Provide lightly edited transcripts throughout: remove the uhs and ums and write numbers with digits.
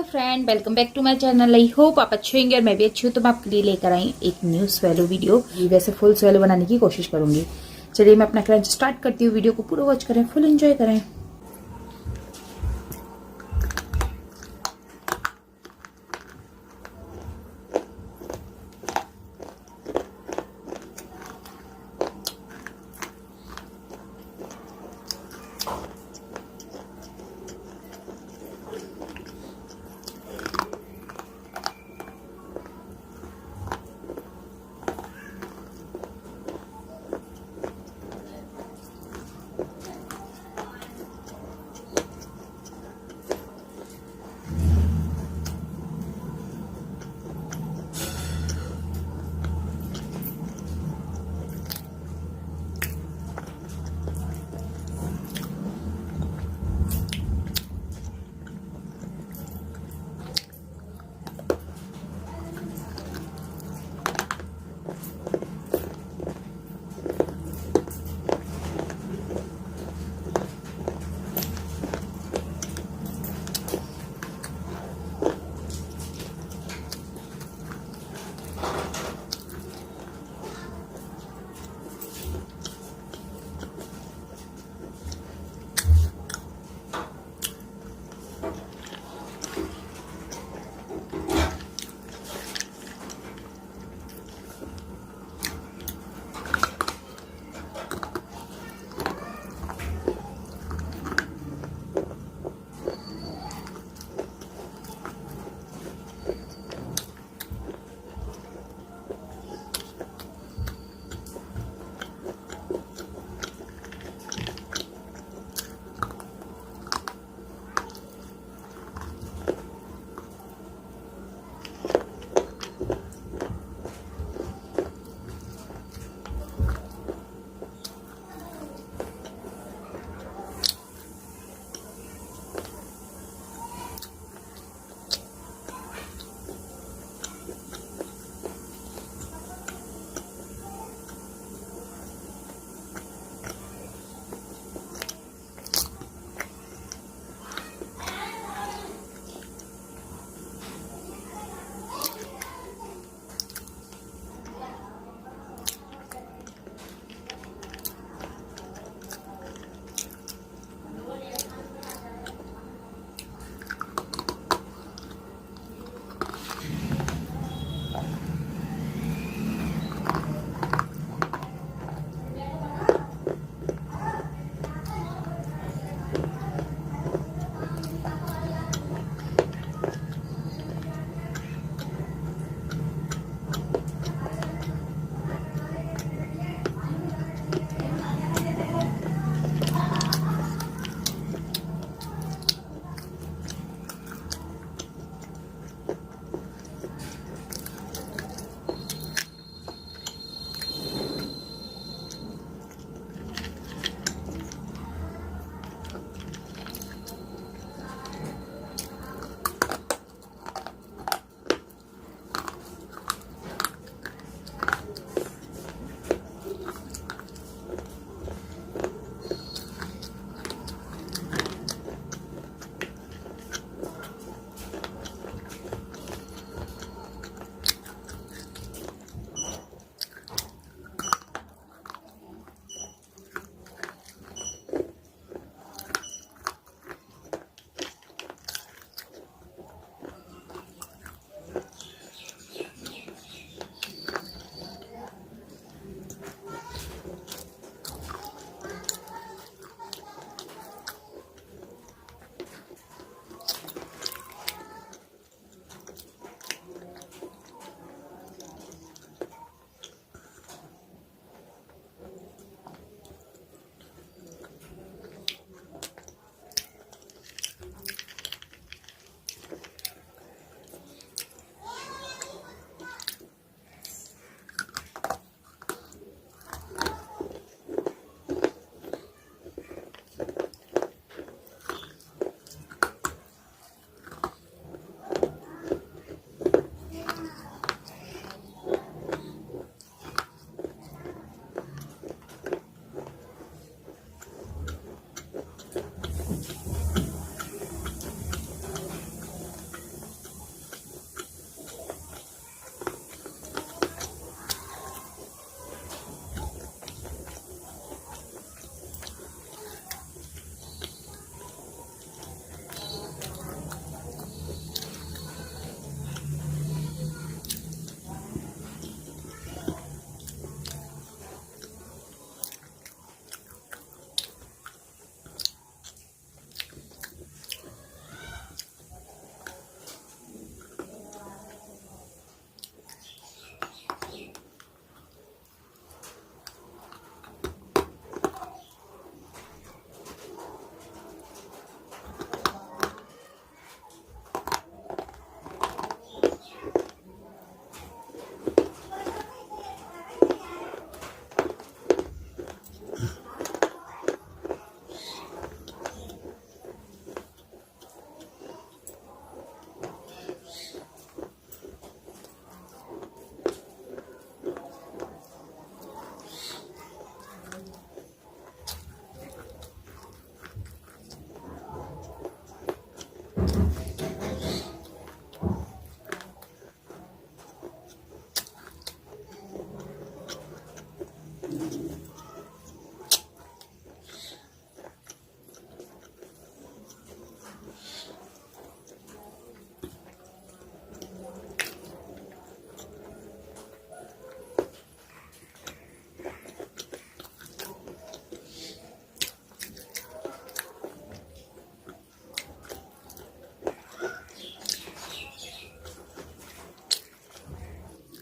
Hello friend, welcome back to my channel. I hope आप अच्छे होंगे और मैं भी अच्छी हूँ। तो मैं आपके लिए लेकर आई एक न्यू स्वेलो वीडियो। वैसे फुल स्वेलो बनाने की कोशिश करूंगी। चलिए मैं अपना क्रंच स्टार्ट करती हूँ। वीडियो को पूरा वॉच करें, फुल एंजॉय करें।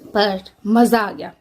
पर मज़ा आ गया।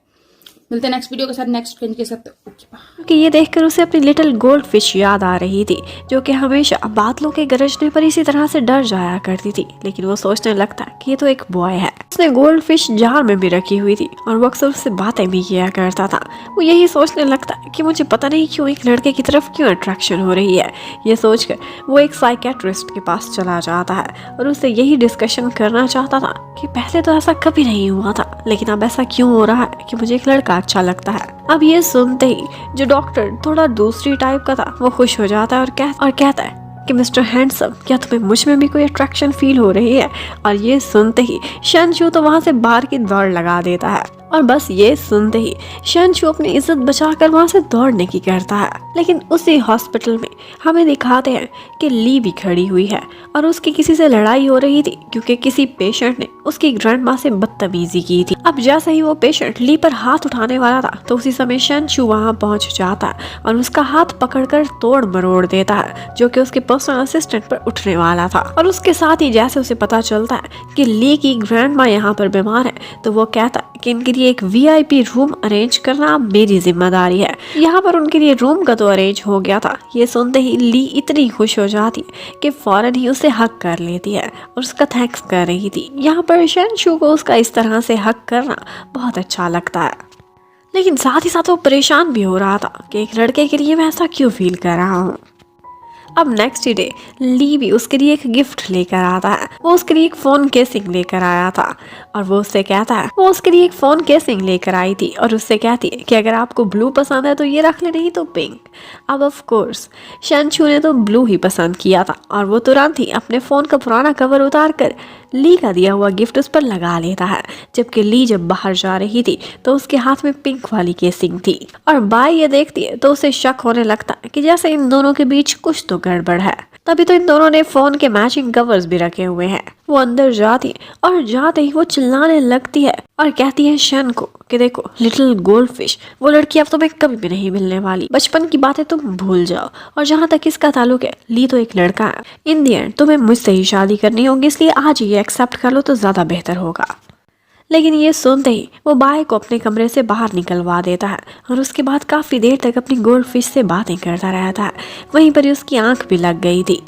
मिलते हैं नेक्स्ट वीडियो के साथ, नेक्स्ट फ्रेंड के साथ। Okay bye. कि ये देखकर उसे अपनी लिटिल गोल्ड फिश याद आ रही थी, जो कि हमेशा बादलों के गरजने पर इसी तरह से डर जाया करती थी। लेकिन वो सोचने लगता कि ये तो एक बॉय है। उसने गोल्ड फिश जार में भी रखी हुई थी और वो अक्सर उससे बातें भी किया करता था। वो यही सोचने लगता कि मुझे पता नहीं क्यों एक लड़के की तरफ क्यों अट्रैक्शन हो रही है। ये सोचकर वो एक साइकेट्रिस्ट के पास चला जाता है और उससे यही डिस्कशन करना चाहता था कि पहले तो ऐसा कभी नहीं हुआ था, लेकिन अब ऐसा क्यों हो रहा है कि मुझे एक लड़का अच्छा लगता है। अब ये सुनते ही जो डॉक्टर थोड़ा दूसरी टाइप का था वो खुश हो जाता है और कहता है कि मिस्टर हैंडसम, क्या तुम्हें मुझ में भी कोई अट्रैक्शन फील हो रही है। और ये सुनते ही शनचू तो वहाँ से बाहर की दौड़ लगा देता है। और बस ये सुनते ही शनचू अपनी इज्जत बचाकर वहाँ से दौड़ने की करता है। लेकिन उसी हॉस्पिटल में हमें दिखाते हैं कि ली भी खड़ी हुई है और उसकी किसी से लड़ाई हो रही थी, क्योंकि किसी पेशेंट ने उसकी ग्रैंडमा से बदतमीजी की थी। अब जैसे ही वो पेशेंट ली पर हाथ उठाने वाला था तो उसी समय शनचू वहाँ पहुँच जाता है और उसका हाथ पकड़कर तोड़ मरोड़ देता है, जो कि उसके पर्सनल असिस्टेंट पर उठने वाला था। और उसके साथ ही जैसे उसे पता चलता है कि ली की ग्रैंडमा यहाँ पर बीमार है तो वो कहता है कि इनके लिए एक VIP रूम अरेंज करना अब मेरी जिम्मेदारी है। यहाँ पर उनके लिए रूम का तो अरेंज हो गया था। ये सुनते ही ली इतनी खुश हो जाती है कि फौरन ही उसे हक कर लेती है और उसका थैंक्स कर रही थी। यहाँ पर शनचू को उसका इस तरह से हक करना बहुत अच्छा लगता है, लेकिन साथ ही साथ वो परेशान भी हो रहा था कि एक लड़के के लिए मैं ऐसा क्यों फील कर रहा हूँ। अब नेक्स्ट डे ली भी उसके लिए एक गिफ्ट लेकर आता है। वो उसके लिए एक फोन केसिंग लेकर आया था और वो उससे कहता है, वो उसके लिए एक फोन केसिंग लेकर आई थी और उससे कहती है कि अगर आपको ब्लू पसंद है तो ये रख ले, नहीं तो पिंक। अब ऑफ कोर्स शनचू ने तो ब्लू ही पसंद किया था और वो तुरंत ही अपने फोन का पुराना कवर उतार कर ली का दिया हुआ गिफ्ट उस पर लगा लेता है। जबकि ली जब बाहर जा रही थी तो उसके हाथ में पिंक वाली केसिंग थी और बाई ये देखती है तो उसे शक होने लगता है कि जैसे इन दोनों के बीच कुछ तो गड़बड़ है। तभी तो इन दोनों ने फोन के मैचिंग कवर्स भी रखे हुए हैं। वो अंदर जाती है और जाते ही वो चिल्लाने लगती है और कहती है शन को कि देखो लिटिल गोल्ड फिश, वो लड़की अब तुम्हें कभी भी नहीं मिलने वाली। बचपन की बातें तुम भूल जाओ। और जहाँ तक इसका ताल्लुक है, ली तो एक लड़का है। इन दी एंड तुम्हें मुझसे ही शादी करनी होगी, इसलिए आज ये एक्सेप्ट कर लो तो ज्यादा बेहतर होगा। लेकिन ये सुनते ही वो बाय को अपने कमरे से बाहर निकलवा देता है और उसके बाद काफी देर तक अपनी गोल्ड फिश से बातें करता रहता है। वहीं पर उसकी आंख भी लग गई थी।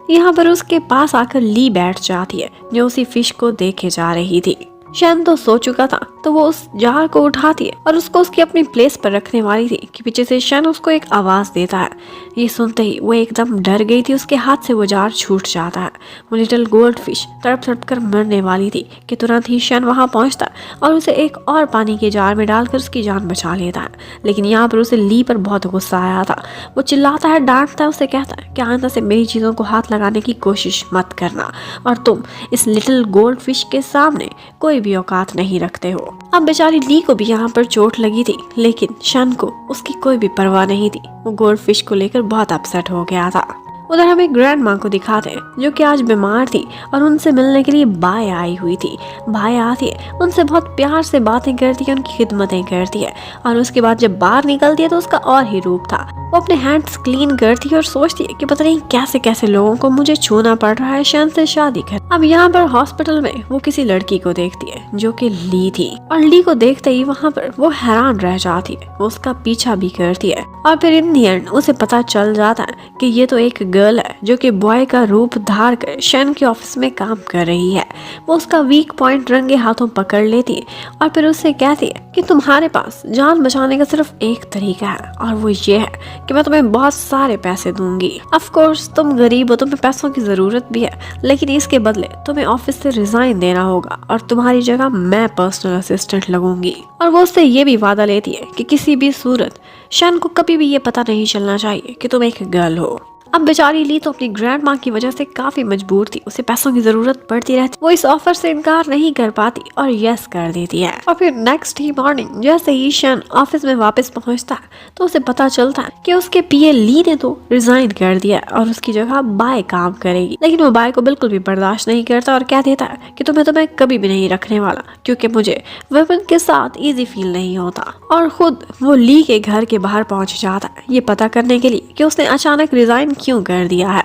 यहाँ पर उसके पास आकर ली बैठ जाती है जो उसी फिश को देखे जा रही थी। शन तो सो चुका था तो वो उस जार को उठाती है और उसको उसकी अपनी प्लेस पर रखने वाली थी कि पीछे से शन उसको एक आवाज देता है। ये सुनते ही वो एकदम डर गई थी। उसके हाथ से वो जार छूट जाता है। वो लिटिल गोल्ड फिश तड़प तड़प कर मरने वाली थी कि तुरंत ही शन वहां पहुंचता और उसे एक और पानी के जार में डालकर उसकी जान बचा लेता है। लेकिन यहाँ पर उसे ली पर बहुत गुस्सा आया था। वो चिल्लाता है, डांटता है, उसे कहता है कि आइंदा से मेरी चीजों को हाथ लगाने की कोशिश मत करना और तुम इस लिटिल गोल्ड फिश के सामने कोई भी औकात नहीं रखते हो। अब बेचारी ली को भी यहाँ पर चोट लगी थी, लेकिन शन को उसकी कोई भी परवाह नहीं थी। वो गोल्ड फिश को लेकर बहुत अपसेट हो गया था। उधर हमें ग्रैंड माँ को दिखाते हैं जो कि आज बीमार थी और उनसे मिलने के लिए बाय आई हुई थी। बाय आती है, उनसे बहुत प्यार से बातें करती है, उनकी खिदमतें करती है और उसके बाद जब बाहर निकलती है तो उसका और ही रूप था। वो अपने हैंड्स क्लीन करती है और सोचती है कि पता नहीं कैसे कैसे लोगों को मुझे छूना पड़ रहा है शन से शादी कर। अब यहाँ पर हॉस्पिटल में वो किसी लड़की को देखती है जो कि ली थी और ली को देखते ही वहाँ पर वो हैरान रह जाती है। वो उसका पीछा भी करती है और फिर इन दी एंड उसे पता चल जाता है कि ये तो एक गर्ल है जो कि बॉय का रूप धार कर शन के ऑफिस में काम कर रही है। वो उसका वीक पॉइंट रंगे हाथों पकड़ लेती है और फिर उससे कहती है कि तुम्हारे पास जान बचाने का सिर्फ एक तरीका है और वो ये है कि मैं तुम्हें बहुत सारे पैसे दूंगी। ऑफ कोर्स तुम गरीब हो, तुम्हें पैसों की जरूरत भी है, लेकिन इसके बदले तुम्हें ऑफिस से रिजाइन देना होगा और तुम्हारी जगह मैं पर्सनल असिस्टेंट लगूंगी। और वो उससे ये भी वादा लेती है कि किसी भी सूरत शन को कभी भी ये पता नहीं चलना चाहिए कि तुम एक गर्ल हो। अब बेचारी ली तो अपनी ग्रैंड माँ की वजह से काफी मजबूर थी। उसे पैसों की जरूरत पड़ती रहती। वो इस ऑफर से इनकार नहीं कर पाती और यस कर देती है। और फिर नेक्स्ट ही मॉर्निंग जैसे ही शन ऑफिस में वापस पहुंचता है तो उसे पता चलता है कि उसके पीए ली ने तो रिजाइन कर दिया और उसकी जगह बाय काम करेगी। लेकिन वो बाय को बिल्कुल भी बर्दाश्त नहीं करता और कह देता है कि तुम्हें कभी भी नहीं रखने वाला, क्योंकि मुझे वुमेन के साथ इजी फील नहीं होता। और खुद वो ली के घर के बाहर पहुंच जाता है ये पता करने के लिए कि उसने अचानक रिजाइन क्यों कर दिया है।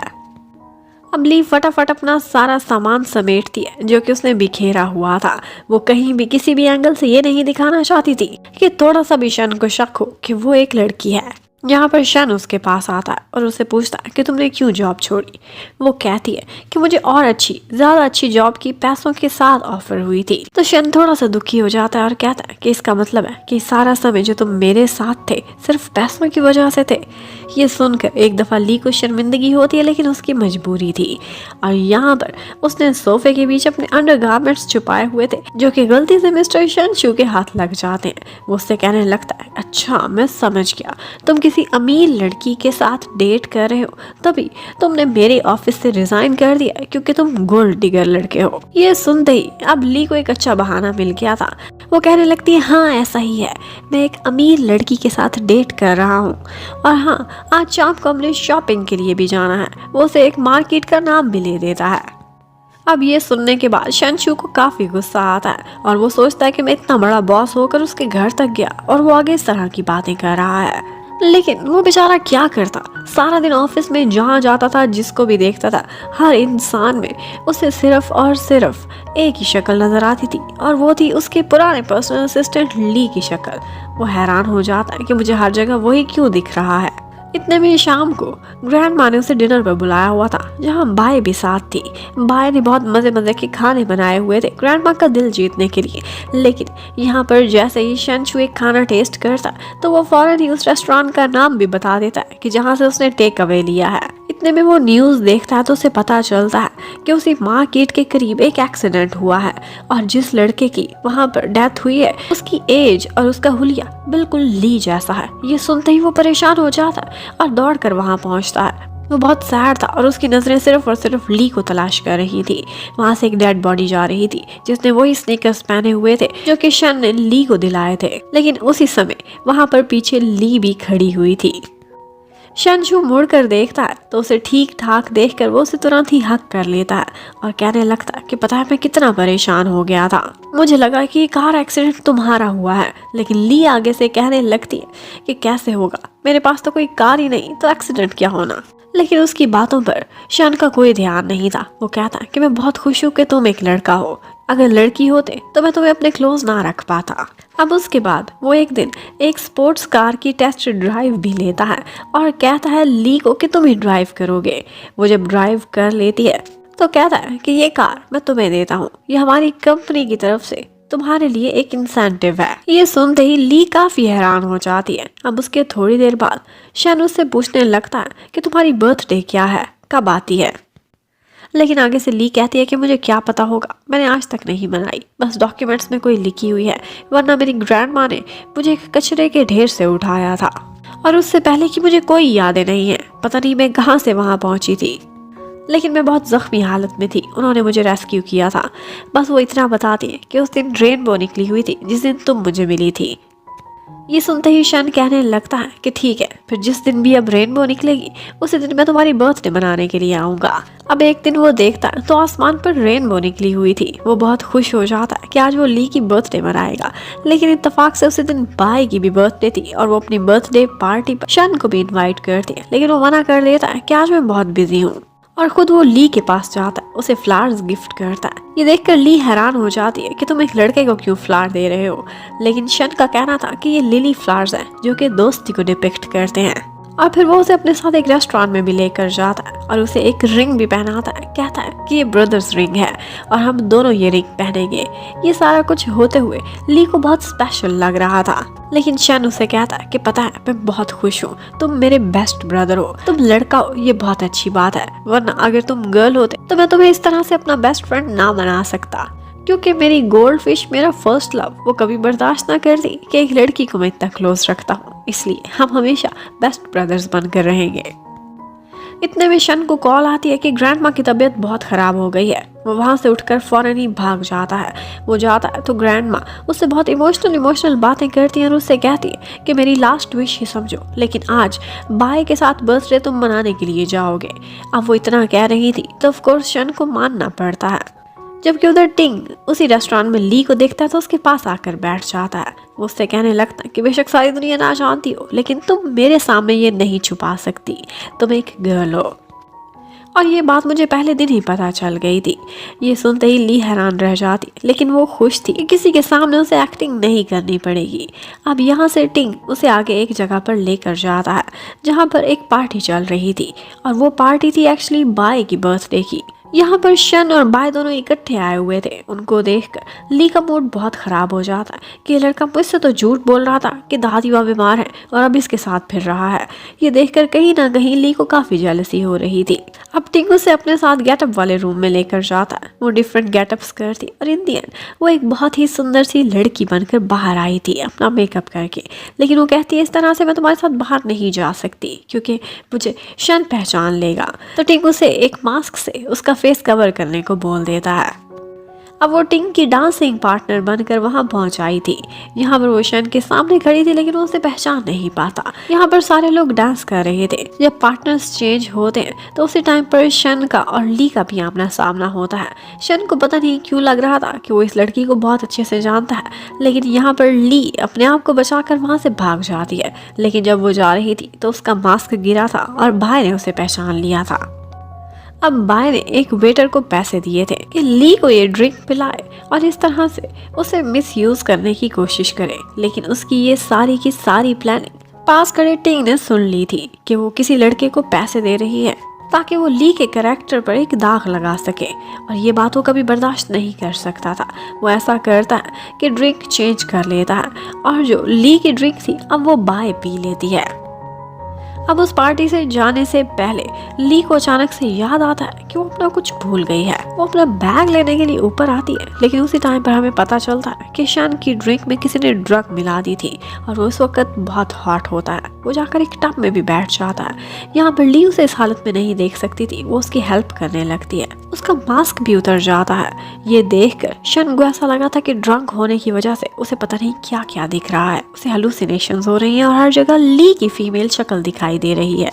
अब ली फटाफट अपना सारा सामान समेटती है जो कि उसने बिखेरा हुआ था। वो कहीं भी किसी भी एंगल से ये नहीं दिखाना चाहती थी कि थोड़ा सा भी शन को शक हो कि वो एक लड़की है। यहाँ पर शन उसके पास आता है और उससे पूछता है कि तुमने क्यों जॉब छोड़ी। वो कहती है कि मुझे और ज़्यादा अच्छी जॉब की पैसों के साथ ऑफर हुई थी। तो शन थोड़ा सा दुखी हो जाता है और कहता है कि इसका मतलब है कि सारा समय जो तुम मेरे साथ थे सिर्फ पैसों की वजह से थे। ये सुनकर एक दफ़ा ली को शर्मिंदगी होती है, लेकिन उसकी मजबूरी थी। और यहाँ पर उसने सोफे के बीच अपने अंडरगारमेंट्स छुपाए हुए थे जो कि गलती से मिस्टर शनशू के हाथ लग जाते हैं। वो उससे कहने लगता है, अच्छा मैं समझ गया, तुम किसी अमीर लड़की के साथ डेट कर रहे हो, तभी तुमने मेरे ऑफिस से रिजाइन कर दिया क्योंकि तुम गोल्ड डिगर लड़के हो। ये सुनते ही अब ली को एक अच्छा बहाना मिल गया था। वो कहने लगती है, हाँ ऐसा ही है, मैं एक अमीर लड़की के साथ डेट कर रहा हूँ और हाँ आज शाम को हमने शॉपिंग के लिए भी जाना है। वो उसे एक मार्केट का नाम भी ले देता है। अब ये सुनने के बाद शनशू को काफी गुस्सा आता है और वो सोचता है कि मैं इतना बड़ा बॉस होकर उसके घर तक गया और वो आगे इस तरह की बातें कर रहा है। लेकिन वो बेचारा क्या करता, सारा दिन ऑफिस में जहाँ जाता था जिसको भी देखता था हर इंसान में उसे सिर्फ और सिर्फ एक ही शक्ल नजर आती थी और वो थी उसके पुराने पर्सनल असिस्टेंट ली की शक्ल। वो हैरान हो जाता है कि मुझे हर जगह वही क्यों दिख रहा है। इतने में शाम को ग्रैंड माँ ने उसे डिनर पर बुलाया हुआ था जहाँ बाय भी साथ थी। बाय ने बहुत मजे मजे के खाने बनाए हुए थे ग्रैंड माँ का दिल जीतने के लिए। लेकिन यहाँ पर जैसे ही शनशू एक खाना टेस्ट करता तो वो फौरन ही उस रेस्टोरेंट का नाम भी बता देता है कि जहाँ से उसने टेक अवे लिया है। इतने में वो न्यूज़ देखता है तो उसे पता चलता है कि उसी मार्केट के करीब एक एक्सीडेंट हुआ है और जिस लड़के की वहाँ पर डेथ हुई है उसकी एज और उसका हुलिया बिल्कुल ली जैसा है। ये सुनते ही वो परेशान हो जाता है और दौड़कर वहाँ पहुँचता है। वो बहुत सैड था और उसकी नजरें सिर्फ और सिर्फ ली को तलाश कर रही थी। वहाँ से एक डेड बॉडी जा रही थी जिसने वही स्नीकर्स पहने हुए थे जो कि शन ने ली को दिलाए थे। लेकिन उसी समय वहाँ पर पीछे ली भी खड़ी हुई थी। शनशू मुड़कर देखता है तो उसे ठीक ठाक देखकर वो उसे तुरंत ही हक कर लेता है और कहने लगता है कि पता है मैं कितना परेशान हो गया था, मुझे लगा कि ये कार एक्सीडेंट तुम्हारा हुआ है। लेकिन ली आगे से कहने लगती है कि कैसे होगा, मेरे पास तो कोई कार ही नहीं तो एक्सीडेंट क्या होना। लेकिन उसकी बातों पर शन का कोई ध्यान नहीं था। वो कहता कि मैं बहुत खुश हूँ कि तुम एक लड़का हो, अगर लड़की होते तो मैं तुम्हें अपने क्लोज ना रख पाता। अब उसके बाद वो एक दिन एक स्पोर्ट्स कार की टेस्ट ड्राइव भी लेता है और कहता है ली को कि तुम ही ड्राइव करोगे। वो जब ड्राइव कर लेती है तो कहता है कि ये कार मैं तुम्हें देता हूँ, ये हमारी कंपनी की तरफ से तुम्हारे लिए एक इंसेंटिव है। ये सुनते ही ली काफी हैरान हो जाती है। अब उसके थोड़ी देर बाद शन उससे पूछने लगता है कि तुम्हारी बर्थडे क्या है, कब आती है। लेकिन आगे से ली कहती है कि मुझे क्या पता होगा, मैंने आज तक नहीं बनाई, बस डॉक्यूमेंट्स में कोई लिखी हुई है, वरना मेरी ग्रैंड माँ ने मुझे एक कचरे के ढेर से उठाया था और उससे पहले कि मुझे कोई यादें नहीं है, पता नहीं मैं कहाँ से वहाँ पहुँची थी। लेकिन मैं बहुत जख्मी हालत में थी, उन्होंने मुझे रेस्क्यू किया था। बस वो इतना बताती है कि उस दिन रेनबो निकली हुई थी जिस दिन तुम मुझे मिली थी। ये सुनते ही शन कहने लगता है कि ठीक है, फिर जिस दिन भी अब रेनबो निकलेगी उसी दिन मैं तुम्हारी बर्थडे मनाने के लिए आऊँगा। अब एक दिन वो देखता है तो आसमान पर रेनबो निकली हुई थी। वो बहुत खुश हो जाता है कि आज वो ली की बर्थडे मनाएगा। लेकिन इत्तेफाक से उसी दिन बाय की भी बर्थडे थी और वो अपनी बर्थडे पार्टी पर शन को भी इन्वाइट करती है, लेकिन वो मना कर देता है कि आज मैं बहुत बिजी हूँ और खुद वो ली के पास जाता है, उसे फ्लावर्स गिफ्ट करता है। ये देखकर ली हैरान हो जाती है कि तुम एक लड़के को क्यों फ्लावर दे रहे हो। लेकिन शन का कहना था कि ये लिली फ्लावर्स हैं जो कि दोस्ती को डिपिक्ट करते हैं। और फिर वो उसे अपने साथ एक रेस्टोरेंट में भी लेकर जाता है और उसे एक रिंग भी पहनाता है। कहता है कि ये ब्रदर्स रिंग है और हम दोनों ये रिंग पहनेंगे। ये सारा कुछ होते हुए ली को बहुत स्पेशल लग रहा था। लेकिन शन उसे कहता है कि पता है मैं बहुत खुश हूँ, तुम मेरे बेस्ट ब्रदर हो, तुम लड़का हो ये बहुत अच्छी बात है, वरना अगर तुम गर्ल होते तो मैं तुम्हें इस तरह से अपना बेस्ट फ्रेंड ना बना सकता, क्योंकि मेरी गोल्ड फिश मेरा फर्स्ट लव वो कभी बर्दाश्त ना करती कि एक लड़की को मैं इतना क्लोज रखता हूँ, इसलिए हम हमेशा बेस्ट ब्रदर्स बनकर रहेंगे। इतने में शन को कॉल आती है कि ग्रैंड माँ की तबीयत बहुत खराब हो गई है। वो वहाँ से उठकर फौरन ही भाग जाता है। वो जाता है तो ग्रैंड माँ उससे बहुत इमोशनल बातें करती हैं और उससे कहती है कि मेरी लास्ट विश ही समझो, लेकिन आज बाय के साथ बर्थडे तुम मनाने के लिए जाओगे। अब वो इतना कह रही थी तो ऑफ कोर्स शन को मानना पड़ता है। जबकि उधर टिंग उसी रेस्टोरेंट में ली को देखता है तो उसके पास आकर बैठ जाता है। वो उससे कहने लगता है कि बेशक सारी दुनिया ना जानती हो, लेकिन तुम मेरे सामने ये नहीं छुपा सकती, तुम एक गर्ल हो। और ये बात मुझे पहले दिन ही पता चल गई थी। ये सुनते ही ली हैरान रह जाती, लेकिन वो खुश थी कि किसी के सामने उसे एक्टिंग नहीं करनी पड़ेगी। अब यहाँ से टिंग उसे आगे एक जगह पर लेकर जाता है जहाँ पर एक पार्टी चल रही थी, और वो पार्टी थी एक्चुअली बाय की बर्थडे की। यहाँ पर शन और बाय दोनों इकट्ठे आए हुए थे। उनको देखकर ली का मूड बहुत खराब हो जाता है कि ये लड़का मुझसे तो झूठ बोल रहा था कि दादी माँ बीमार है और अब इसके साथ फिर रहा है। ये देखकर कहीं ना कहीं ली को काफी जेलसी हो रही थी। अब टिंग उसे अपने साथ गेटअप वाले रूम में लेकर जाता है। वो डिफरेंट गेटअप्स करती और इन दी एंड वो एक बहुत ही सुंदर सी लड़की बनकर बाहर आई थी अपना मेकअप करके। लेकिन वो कहती है इस तरह से मैं तुम्हारे साथ बाहर नहीं जा सकती क्योंकि मुझे शन पहचान लेगा। तो टिंग उसे एक मास्क से उसका फेस कवर करने को बोल देता है। अब वो टिंग की डांसिंग पार्टनर बनकर वहां पहुंच आई थी। यहाँ पर वो शन के सामने खड़ी थी, लेकिन वो उसे पहचान नहीं पाता। यहाँ पर सारे लोग डांस कर रहे थे। जब पार्टनर्स चेंज होते हैं तो उसी टाइम पर शन का और ली का भी आमना सामना होता है। शन को पता नहीं क्यों लग रहा था कि वो इस लड़की को बहुत अच्छे से जानता है, लेकिन यहाँ पर ली अपने आप को बचाकर वहां से भाग जाती है। लेकिन जब वो जा रही थी तो उसका मास्क गिरा था और भाई ने उसे पहचान लिया था। अब बाय ने एक वेटर को पैसे दिए थे कि ली को ये ड्रिंक पिलाए और इस तरह से उसे मिसयूज करने की कोशिश करे। लेकिन उसकी ये सारी की सारी प्लानिंग पास खड़े टिंग ने सुन ली थी कि वो किसी लड़के को पैसे दे रही है ताकि वो ली के कैरेक्टर पर एक दाग लगा सके, और ये बात वो कभी बर्दाश्त नहीं कर सकता था। वो ऐसा करता है कि ड्रिंक चेंज कर लेता है और जो ली की ड्रिंक थी अब वो बाय पी लेती है। अब उस पार्टी से जाने से पहले ली को अचानक से याद आता है कि वो अपना कुछ भूल गई है। वो अपना बैग लेने के लिए ऊपर आती है, लेकिन उसी टाइम पर हमें पता चलता है कि शन की ड्रिंक में किसी ने ड्रग मिला दी थी और वो उस वक्त बहुत हॉट होता है। वो जाकर एक टब में भी बैठ जाता है। यहाँ पर ली उसे इस हालत में नहीं देख सकती थी। वो उसकी हेल्प करने लगती है। उसका मास्क भी उतर जाता है। ये देखकर शन को ऐसा लगा था कि ड्रंक होने की वजह से उसे पता नहीं क्या क्या दिख रहा है। उसे हेलुसिनेशंस हो रही हैं और हर जगह ली की फीमेल शक्ल दिखाई दे रही है।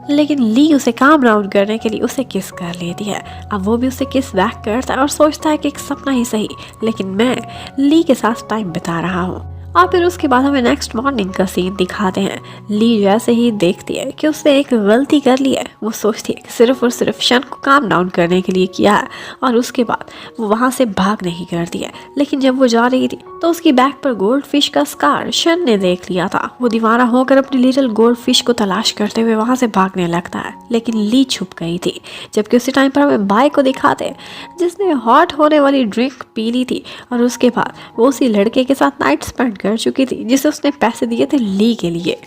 लेकिन ली उसे काम डाउन करने के लिए उसे किस कर लेती है। अब वो भी उसे किस बैक करता है और सोचता है कि एक सपना ही सही, लेकिन मैं ली के साथ टाइम बिता रहा हूँ। और फिर उसके बाद हमें नेक्स्ट मॉर्निंग का सीन दिखाते हैं। ली जैसे ही देखती है कि उसने एक गलती कर ली है, वो सोचती है कि सिर्फ और सिर्फ शन को काम डाउन करने के लिए किया है, और उसके बाद वो वहाँ से भाग नहीं करती है। लेकिन जब वो जा रही थी तो उसकी बैक पर गोल्ड फिश का स्कार शन ने देख लिया था। वो दीवाना होकर अपनी लिटिल गोल्ड फिश को तलाश करते हुए वहाँ से भागने लगता है, लेकिन ली छुप गई थी। जबकि उसी टाइम पर हमें बाय को दिखाते हैं जिसने हॉट होने वाली ड्रिंक पी ली थी, और उसके बाद वो उसी लड़के के साथ नाइट स्पेंड कर चुकी थी जिसे उसने पैसे दिए थे ली के लिए।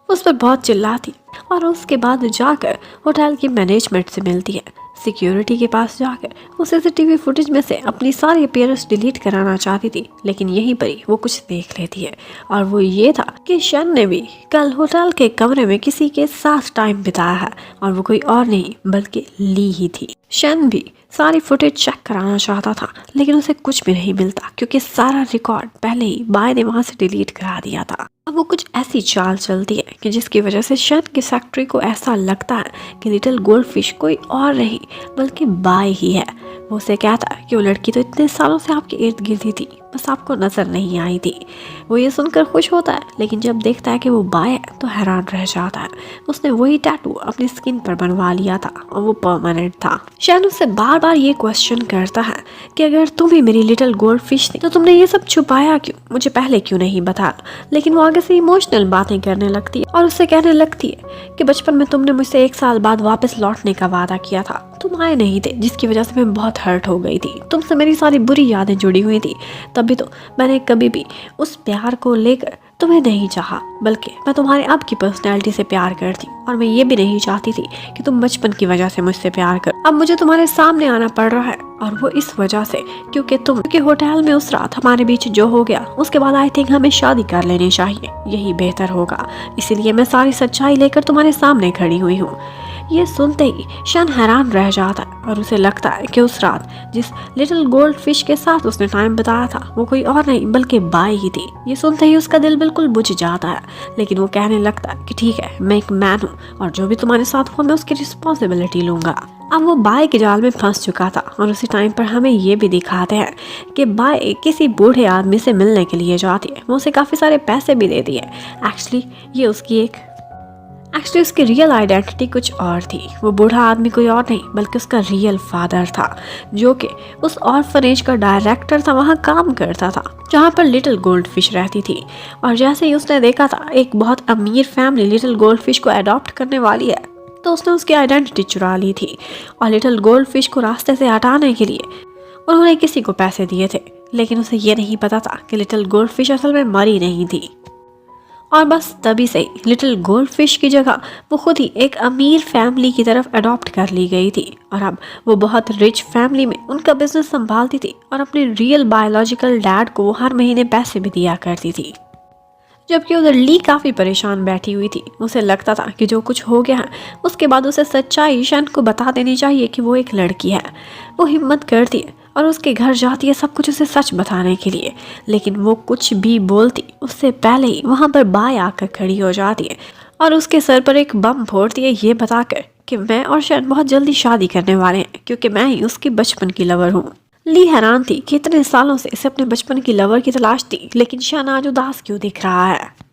उस पर बहुत चिल्लाती और उसके बाद जाकर होटल की मैनेजमेंट से मिलती है। सिक्योरिटी के पास जाकर वो सीसीटीवी फुटेज में से अपनी सारी अपीयरेंस डिलीट कराना चाहती थी, लेकिन यहीं पर ही वो कुछ देख लेती है, और वो ये था कि शन ने भी कल होटल के कमरे में किसी के साथ टाइम बिताया है, और वो कोई और नहीं बल्कि ली ही थी। शन भी सारी फुटेज चेक कराना चाहता था, लेकिन उसे कुछ भी नहीं मिलता क्योंकि सारा रिकॉर्ड पहले ही बाय ने वहां से डिलीट करा दिया था। अब वो कुछ ऐसी चाल चलती है कि जिसकी वजह से शन की सेक्रेटरी को ऐसा लगता है कि लिटिल गोल्ड फिश कोई और नहीं बल्कि बाय ही है। वो उसे कहता है कि वो लड़की तो इतने सालों से आपके इर्द गिर्द ही थी, बस आपको नजर नहीं आई थी। वो ये सुनकर खुश होता है, लेकिन जब देखता है कि वो बाय है तो हैरान रह जाता है। उसने वही टैटू अपनी स्किन पर बनवा लिया था और वो परमानेंट था। शन उससे बार बार ये क्वेश्चन करता है कि अगर तुम ही मेरी लिटिल गोल्ड फिश थी तो तुमने ये सब छुपाया क्यों, मुझे पहले क्यों नहीं बताया। लेकिन वो आगे से इमोशनल बातें करने लगती है और उससे कहने लगती है कि बचपन में तुमने मुझसे 1 साल बाद वापस लौटने का वादा किया था, तुम आए नहीं थे, जिसकी वजह से मैं बहुत हर्ट हो गई थी। तुमसे मेरी सारी बुरी यादें जुड़ी हुई थी, तभी तो मैंने कभी भी उस प्यार को लेकर तुम्हें नहीं चाहा, बल्कि मैं तुम्हारे अब की पर्सनैलिटी से प्यार करती, और मैं ये भी नहीं चाहती थी कि तुम बचपन की वजह से मुझसे प्यार कर। अब मुझे तुम्हारे सामने आना पड़ रहा है, और वो इस वजह से क्योंकि होटल में उस रात हमारे बीच जो हो गया, उसके बाद आई थिंक हमें शादी कर लेनी चाहिए, यही बेहतर होगा। इसीलिए मैं सारी सच्चाई लेकर तुम्हारे सामने खड़ी हुई हूँ। ये सुनते ही शन हैरान रह जाता है और उसे लगता है कि उस रात जिस लिटिल गोल्ड फिश के साथ उसने टाइम बिताया था वो कोई और नहीं बल्कि बाय ही थी। ये सुनते ही उसका दिल बिल्कुल बुझ जाता है, लेकिन वो कहने लगता है कि ठीक है, मैं एक मैन हूँ और जो भी तुम्हारे साथ हो मैं उसकी रिस्पॉन्सिबिलिटी लूंगा। अब वो बाय के जाल में फंस चुका था, और उसी टाइम पर हमें ये भी दिखाते हैं कि बाय किसी बूढ़े आदमी से मिलने के लिए जाती है। वो उसे काफ़ी सारे पैसे भी देती है। एक्चुअली ये उसकी एक एक्चुअली उसकी रियल आइडेंटिटी कुछ और थी। वो बूढ़ा आदमी कोई और नहीं बल्कि उसका रियल फादर था, जो कि उस ऑर्फनेज का डायरेक्टर था, वहाँ काम करता था जहाँ पर लिटिल गोल्डफिश रहती थी। और जैसे ही उसने देखा था एक बहुत अमीर फैमिली लिटिल गोल्डफिश को अडॉप्ट करने वाली है, तो उसने उसकी आइडेंटिटी चुरा ली थी और लिटिल गोल्डफिश को रास्ते से हटाने के लिए उन्होंने किसी को पैसे दिए थे। लेकिन उसे ये नहीं पता था कि लिटिल गोल्डफिश असल में मरी नहीं थी। और बस तभी से लिटिल गोल्डफिश की जगह वो खुद ही एक अमीर फैमिली की तरफ अडॉप्ट कर ली गई थी और अब वो बहुत रिच फैमिली में उनका बिजनेस संभालती थी और अपने रियल बायोलॉजिकल डैड को वो हर महीने पैसे भी दिया करती थी। जबकि उधर ली काफ़ी परेशान बैठी हुई थी। उसे लगता था कि जो कुछ हो गया है उसके बाद उसे सच्चाई शन को बता देनी चाहिए कि वो एक लड़की है। वो हिम्मत करती है और उसके घर जाती है सब कुछ उसे सच बताने के लिए, लेकिन वो कुछ भी बोलती उससे पहले ही वहाँ पर बाय आकर खड़ी हो जाती है और उसके सर पर एक बम फोड़ती है, ये बताकर कि मैं और शन बहुत जल्दी शादी करने वाले हैं क्योंकि मैं ही उसकी बचपन की लवर हूँ। ली हैरान थी कि इतने सालों से इसे अपने बचपन की लवर की तलाश थी, लेकिन शन आज उदास क्यों दिख रहा है।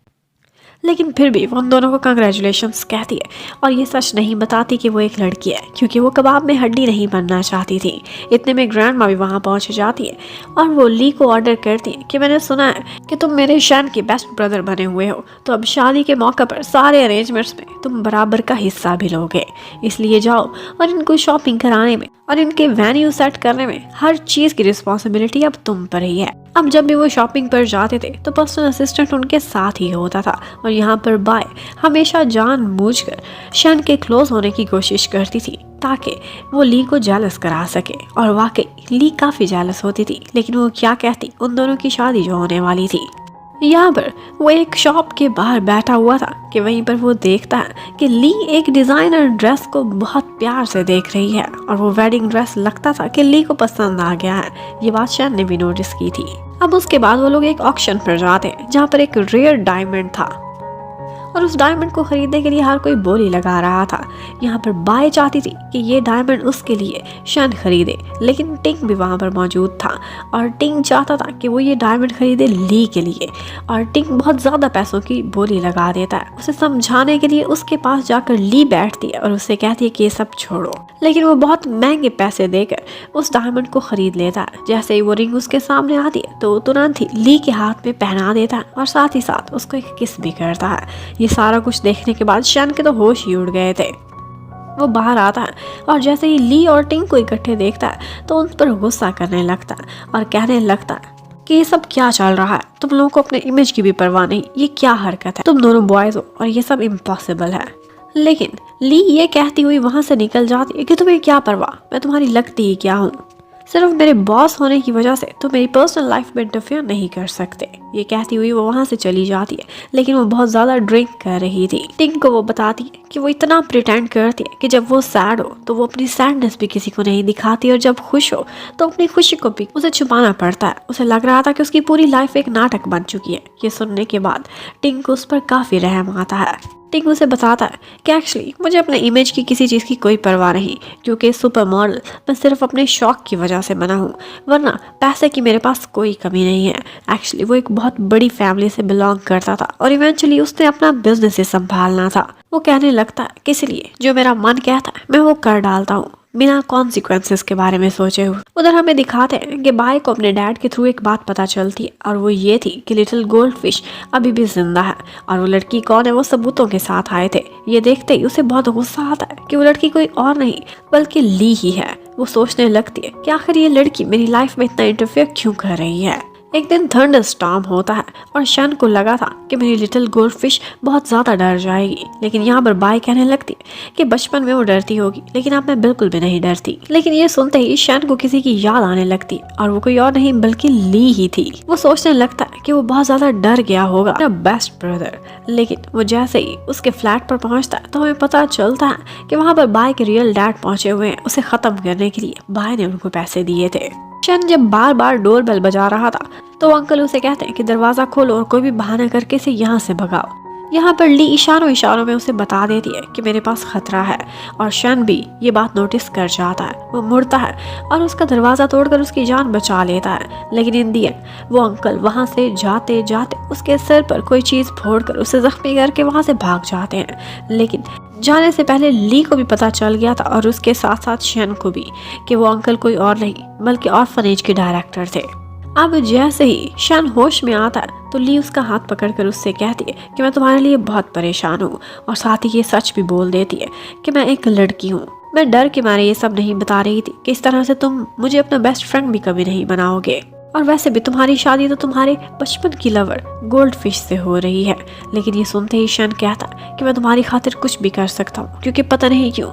लेकिन फिर भी वो उन दोनों को कंग्रेचुलेशंस कहती है और ये सच नहीं बताती कि वो एक लड़की है, क्योंकि वो कबाब में हड्डी नहीं बनना चाहती थी। इतने में ग्रैंड माँ भी वहाँ पहुँच जाती है और वो ली को ऑर्डर करती है कि मैंने सुना है कि तुम मेरे शन के बेस्ट ब्रदर बने हुए हो, तो अब शादी के मौके पर सारे अरेंजमेंट्स में तुम बराबर का हिस्सा भी लोगे। इसलिए जाओ और इनको शॉपिंग कराने में और इनके वेन्यू सेट करने में हर चीज़ की रिस्पॉन्सिबिलिटी अब तुम पर ही है। अब जब भी वो शॉपिंग पर जाते थे तो पर्सनल असिस्टेंट उनके साथ ही होता था और यहाँ पर बाय हमेशा जानबूझकर शन के क्लोज होने की कोशिश करती थी ताकि वो ली को जेलस करा सके। और वाकई ली काफ़ी जेलस होती थी, लेकिन वो क्या कहती उन दोनों की शादी जो होने वाली थी। यहाँ पर वो एक शॉप के बाहर बैठा हुआ था कि वहीं पर वो देखता है कि ली एक डिज़ाइनर ड्रेस को बहुत प्यार से देख रही है और वो वेडिंग ड्रेस लगता था कि ली को पसंद आ गया है। ये बात शन ने भी नोटिस की थी। अब उसके बाद वो लोग एक ऑक्शन पर जाते हैं जहाँ पर एक रेयर डायमंड था और उस डायमंड को खरीदने के लिए हर कोई बोली लगा रहा था। यहाँ पर बाय चाहती थी कि ये डायमंड उसके लिए शन खरीदे, लेकिन टिंग भी वहाँ पर मौजूद था और टिंग चाहता था कि वो ये डायमंड खरीदे ली के लिए। और टिंग बहुत ज़्यादा पैसों की बोली लगा देता है। उसे समझाने के लिए उसके पास जाकर ली बैठती है और उससे कहती है कि ये सब छोड़ो, लेकिन वो बहुत महंगे पैसे देकर उस डायमंड को खरीद लेता है। जैसे ही वो रिंग उसके सामने आती है तो तुरंत ही ली के हाथ में पहना देता है और साथ ही साथ उसको एक किस भी करता है। ये सारा कुछ देखने के बाद शन के तो होश ही उड़ गए थे। वो बाहर आता है और जैसे ही ली और टिंग को इकट्ठे देखता है तो उन पर गुस्सा करने लगता है और कहने लगता है कि ये सब क्या चल रहा है, तुम लोगों को अपने इमेज की भी परवाह नहीं, ये क्या हरकत है, तुम दोनों बॉयज हो और ये सब इम्पॉसिबल है। लेकिन ली ये कहती हुई वहां से निकल जाती है कि तुम्हें क्या परवाह, मैं तुम्हारी लगती ही क्या हूँ, सिर्फ मेरे बॉस होने की वजह से तो मेरी पर्सनल लाइफ में इंटरफेयर नहीं कर सकते। ये कहती हुई वो वहाँ से चली जाती है, लेकिन वो बहुत ज़्यादा ड्रिंक कर रही थी। टिंग को वो बताती है कि वो इतना प्रिटेंड करती है कि जब वो सैड हो तो वो अपनी सैडनेस भी किसी को नहीं दिखाती और जब खुश हो तो अपनी खुशी को भी उसे छुपाना पड़ता है। उसे लग रहा था कि उसकी पूरी लाइफ एक नाटक बन चुकी है। ये सुनने के बाद टिंग को उस पर काफ़ी रहम आता है। टिंग उसे बताता है कि एक्चुअली मुझे अपने इमेज की किसी चीज़ की कोई परवाह नहीं, क्योंकि सुपर मॉडल मैं सिर्फ अपने शौक की वजह से बना हूँ, वरना पैसे की मेरे पास कोई कमी नहीं है। एक्चुअली वो एक बहुत बड़ी फैमिली से बिलोंग करता था और इवेंचुअली उसने अपना बिजनेस ही संभालना था। वो कहने लगता है कि इसलिए जो मेरा मन कहता है मैं वो कर डालता हूँ बिना कॉन्सिक्वेंसेस के बारे में सोचे हुए। उधर हमें दिखाते हैं कि बाय को अपने डैड के थ्रू एक बात पता चलती है और वो ये थी कि लिटिल गोल्डफिश अभी भी जिंदा है और वो लड़की कौन है वो सबूतों के साथ आए थे। ये देखते ही उसे बहुत गुस्सा आता है कि वो लड़की कोई और नहीं बल्कि ली ही है। वो सोचने लगती है कि आखिर ये लड़की मेरी लाइफ में इतना इंटरफेयर क्यों कर रही है। एक दिन थंडर स्टॉर्म होता है और शन को लगा था कि मेरी लिटिल गोल्डफिश बहुत ज़्यादा डर जाएगी, लेकिन यहाँ पर बाय कहने लगती है कि बचपन में वो डरती होगी लेकिन अब मैं बिल्कुल भी नहीं डरती। लेकिन ये सुनते ही शन को किसी की याद आने लगती है और वो कोई और नहीं बल्कि ली ही थी। वो सोचने लगता है कि वो बहुत ज़्यादा डर गया होगा मेरा बेस्ट ब्रदर, लेकिन वो जैसे ही उसके फ्लैट पर पहुँचता है तो हमें पता चलता है कि वहाँ पर बाय के रियल डैड पहुँचे हुए हैं। उसे ख़त्म करने के लिए बाय ने उनको पैसे दिए थे। शन जब बार बार डोर बेल बजा रहा था तो अंकल उसे कहते हैं कि दरवाज़ा खोलो और कोई भी बहाना करके इसे यहाँ से भगाओ। यहाँ पर ली इशारों इशारों में उसे बता देती है कि मेरे पास खतरा है और शन भी ये बात नोटिस कर जाता है। वो मुड़ता है और उसका दरवाजा तोड़कर उसकी जान बचा लेता है, लेकिन इन दी एंड वो अंकल वहाँ से जाते जाते उसके सिर पर कोई चीज़ फोड़कर उसे जख्मी करके वहाँ से भाग जाते हैं। लेकिन जाने से पहले ली को भी पता चल गया था और उसके साथ साथ शन को भी कि वो अंकल कोई और नहीं बल्कि ऑर्फनेज के डायरेक्टर थे। अब जैसे ही शन होश में आता है तो ली उसका हाथ पकड़कर उससे कहती है कि मैं तुम्हारे लिए बहुत परेशान हूँ, और साथ ही ये सच भी बोल देती है कि मैं एक लड़की हूँ। मैं डर के मारे ये सब नहीं बता रही थी कि इस तरह से तुम मुझे अपना बेस्ट फ्रेंड भी कभी नहीं बनाओगे, और वैसे भी तुम्हारी शादी तो तुम्हारे बचपन की लवर गोल्ड फिश से हो रही है। लेकिन ये सुनते ही शन कहता कि मैं तुम्हारी खातिर कुछ भी कर सकता हूँ, क्योंकि पता नहीं क्यों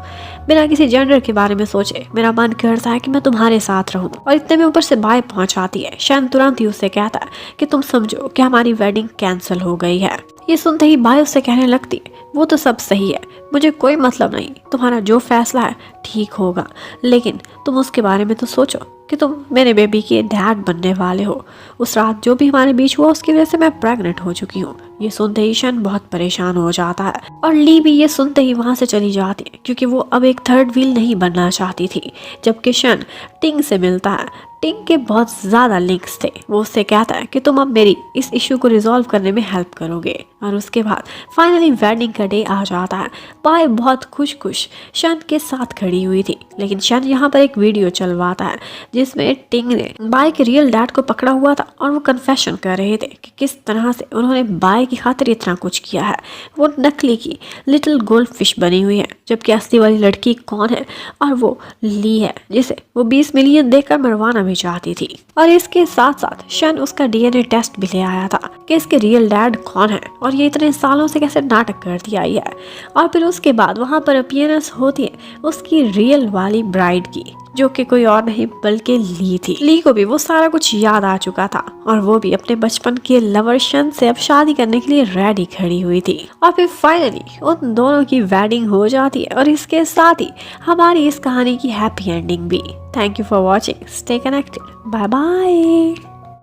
बिना किसी जेंडर के बारे में सोचे मेरा मन करता है कि मैं तुम्हारे साथ रहूं। और इतने में ऊपर से बाय पहुंच आती है। शन तुरंत ही उससे कहता है कि तुम समझो कि हमारी वेडिंग कैंसिल हो गई है। ये सुनते ही बाय उससे कहने लगती है वो तो सब सही है, मुझे कोई मतलब नहीं, तुम्हारा जो फैसला है ठीक होगा, लेकिन तुम उसके बारे में तो सोचो कि तुम मेरे बेबी के डैड बनने वाले हो। उस रात जो भी हमारे बीच हुआ उसकी वजह से मैं प्रेग्नेंट हो चुकी हूँ। ये सुनते ही शन बहुत परेशान हो जाता है और ली भी ये सुनते ही वहाँ से चली जाती है, क्योंकि वो अब एक थर्ड व्हील नहीं बनना चाहती थी। जबकि शन टिंग से मिलता है। टिंग के बहुत ज़्यादा लिंक्स थे। वो उससे कहता है कि तुम अब मेरी इस इशू को रिजॉल्व करने में हेल्प करोगे। और उसके बाद फाइनली वेडिंग का डे आ जाता है। पाए बहुत खुश शन के साथ खड़ी हुई थी, लेकिन शन यहाँ पर एक वीडियो चलवाता है जिसमें टिंग ने बाय के रियल डैड को पकड़ा हुआ था और वो कन्फेशन कर रहे थे कि किस तरह से उन्होंने बाय की खातिर इतना कुछ किया है। वो नकली की लिटिल गोल्ड फिश बनी हुई है, जबकि असली वाली लड़की कौन है, और वो ली है जिसे वो 20 मिलियन देकर मरवाना भी चाहती थी। और इसके साथ साथ शन उसका डीएनए टेस्ट भी ले आया था कि इसके रियल डैड कौन है और ये इतने सालों से कैसे नाटक करती आई है। और फिर उसके बाद वहाँ पर अपीयरेंस होती है उसकी रियल वाली ब्राइड की, जो कि कोई और नहीं बल्कि ली थी। ली को भी वो सारा कुछ याद आ चुका था और वो भी अपने बचपन के लवर शन से अब शादी करने के लिए रेडी खड़ी हुई थी। और फिर फाइनली उन दोनों की वेडिंग हो जाती है और इसके साथ ही हमारी इस कहानी की हैप्पी एंडिंग भी। Thank you for watching, stay connected, bye bye.